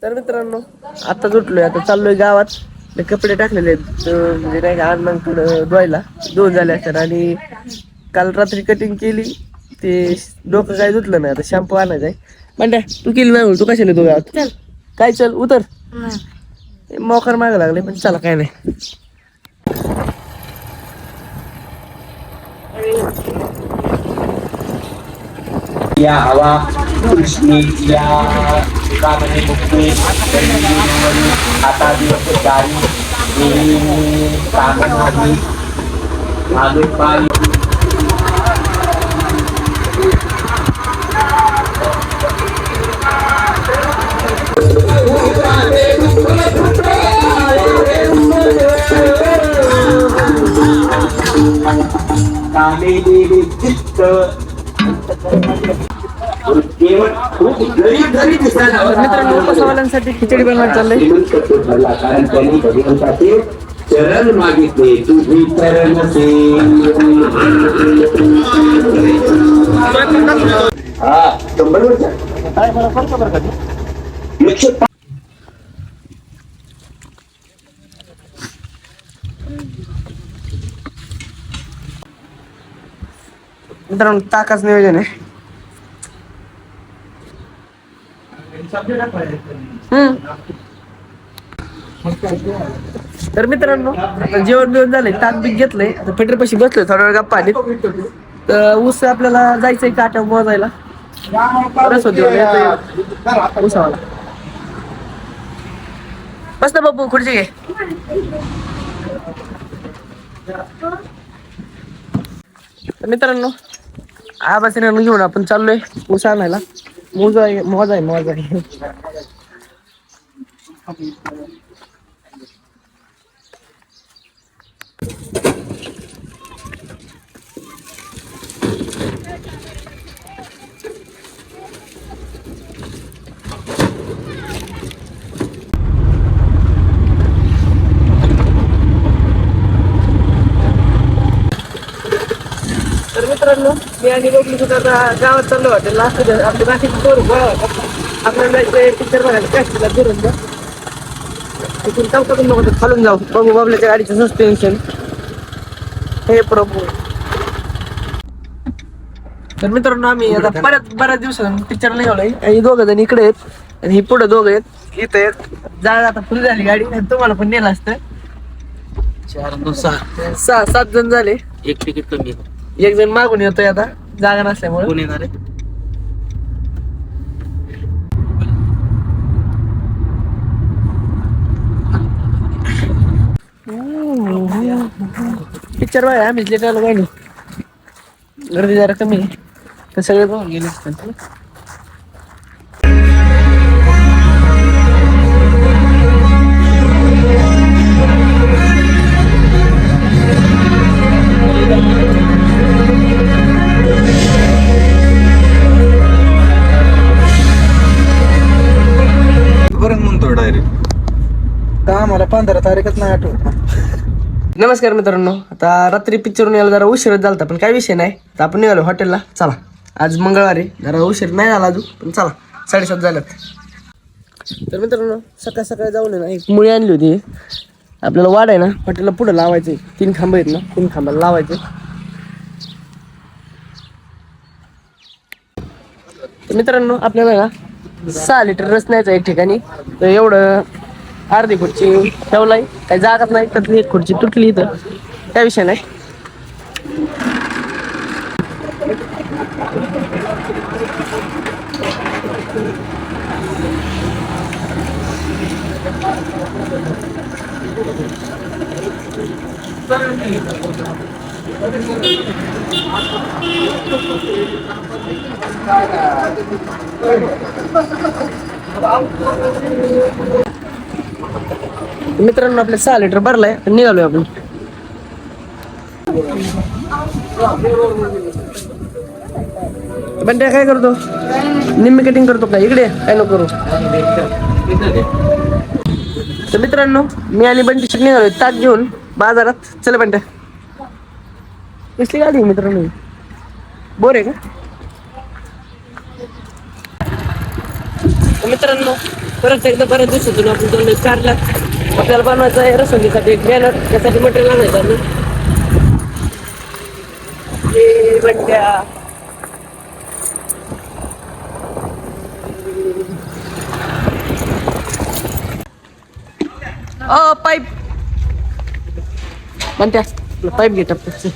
तर मित्रांनो आता उठलोय, आता चाललोय गावात. ते कपडे टाकलेले आहेत म्हणजे नाही का अण्णां पुढं धुवायला, धुवून झाले असतात. आणि काल रात्री कटिंग केली, ते डोकं काय धुतलं नाही, आता शॅम्पू आणायचा आहे. म्हणत्या तू केली नाही, तू कशाला येतो गावात? काय चल उतर. मोकर माग लागले पण चला काय नाही. या हवा कृष्णी या कामने मुक्ती आता दिवस गाडी कामनाली आले पायी कामे देवी चित्त मित्रांनो उपवासवाल्यांसाठी खिचडी बनवायला चाललंय. कारण त्यांनी भगवंताचे चरण मागितले, तुझी चरण हा 100 वर्ष काय मला फरक बरं का. मित्रांनो ताकाच नियोजन आहे. तर मित्रांनो आता जेवण बिवण झालंय, ताक बीक घेतलंय, आता पेटरपाशी बसलोय थोडा वेळ गप्पा आली. तर ऊस आपल्याला जायचंय काट्या मोजायला. बरंच होते ऊसावाला. बस ना बाबू खुर्ची घे. मित्रांनो आबासीने घेऊन आपण चाललोय ऊस आणायला. मोज आहे. तर मित्रांनो मी आणि लोकली सुद्धा आता गावात चाललो हॉटेलला. आपली बाकीची पोर आपल्याला जायचंय पिक्चर बघायला कॅस्टला फिरून द्या. तिथून चौकातून नको तर खालून जाऊ, बघू बाबल्याच्या गाडीचं सस्पेन्शन. हे प्रभू. तर मित्रांनो आम्ही आता बऱ्याच दिवसांनी पिक्चर निघालोय. आणि दोघं जण इकडे आहेत आणि ही पुढे दोघं आहेत इथं आहेत. जागा आता फुल झाली गाडी, तुम्हाला पण नेलं असतं. 6-7 जण झाले. एक तिकीट कमी, एक जण मागून येतोय आता जागा नसल्यामुळे. कोण येणार आहे? पिक्चर बघा आम्हीच लेट आलो काही नाही, गर्दी जरा कमी आहे तर सगळे बघून गेले असतात. बरं म्हणतो डायरेक्ट का मला 15 तारीखच नाही आठवत. नमस्कार मित्रांनो, आता रात्री पिक्चरून यायला जरा उशीरच झालता पण काही विषय नाही. तर आपण निघालो हॉटेलला. चला आज मंगळवारी जरा उशीर नाही झाला अजून, पण चला 7:30 झाल्यात. तर मित्रांनो सकाळ सकाळी जाऊन ना एक मुळी आणली होती. आपल्याला वाढ आहे ना हॉटेलला पुढे लावायचे, 3 खांब आहेत ना, 3 खांबाला लावायचे. तर मित्रांनो आपल्याला ना 6 लिटर रस न्यायचा एक ठिकाणी. तर एवढं अर्धी खुर्ची ठेवलाय, काही जागाच नाही. तर एक खुर्ची तुटली तर त्या विषय नाही. मित्रांनो आपले 6 लिटर भरलाय, निघालोय आपण. पण त्या काय करतो, निम्मी कटिंग करतो का? इकडे काय नको करू. तर मित्रांनो मी आणि बंटी शिक निघालोय ताक घेऊन बाजारात. चला बंट्या, कसली गाडी आहे मित्रांनो? बोर आहे का? मित्रांनो परत एकदा बऱ्याच दिवसातून आपण चाललोय कारला. आपल्याला बनवायचं आहे रसोईसाठी एक बॅनर, त्यासाठी मटेरियल आणायचं आम्ही. हे बट्ट्या पाईप म्हणत्या पाईप घे टप्प्याचं.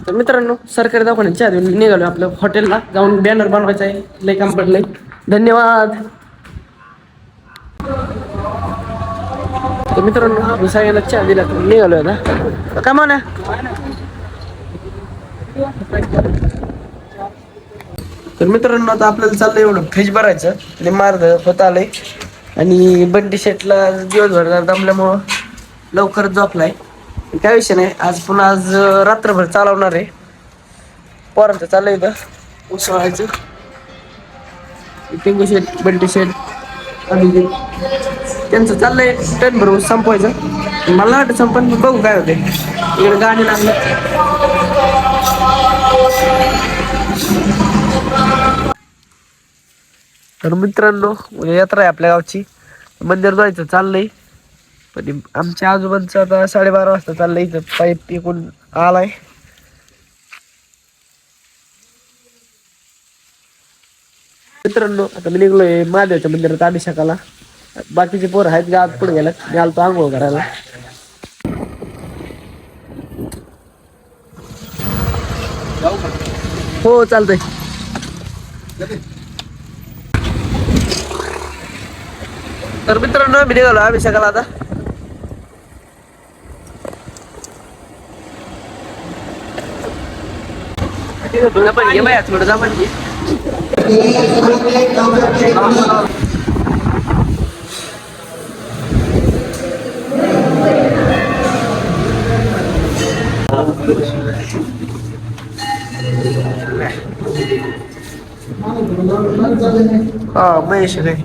तर मित्रांनो, सरकारी दवाखान्याच्या आधी निघालो आपलं हॉटेलला जाऊन बॅनर बनवायचा आहे. लय काम पडलंय. धन्यवाद. तर मित्रांनो, मी सगळ्यांना चहा दिला निघालो आता. का म्हणा तर मित्रांनो, आता आपल्याला चाललंय एवढं फ्रीज भरायचं आणि मार्ग होत आलंय. आणि बंटी शेटला दिवसभर दमल्यामुळं लवकरच झोपलाय. काय विषय नाही, आज रात्रभर चालवणार आहे. पोरांचं चाललंय इथं उसळायचं. टिंगू शेट, बंटी शेट, अभिजित त्यांचं चाललंय टन भरून संपवायचं. मला वाटतं संपन, बघू काय होते. इकडे गाणी लागलं. तर मित्रांनो, यात्रा आहे आपल्या गावची. मंदिर जायचं चाललंय. पण आमच्या आजोबांचं आता 12:30 वाजता चाललंय. इथं पाईप एकूण आलाय. मित्रांनो, आता मी निघलोय महादेवच्या मंदिरात अभिषेकाला. बाकीचे पोर आहेत गावात पुढे गेल्यात. मी आलतो आंघोळ करायला. हो चालतंय. तर मित्रांनो, मी निघालो अभिषेकाला आता. थोडं पण घे बाया, थोडं जा म्हणजे. हा महेश काय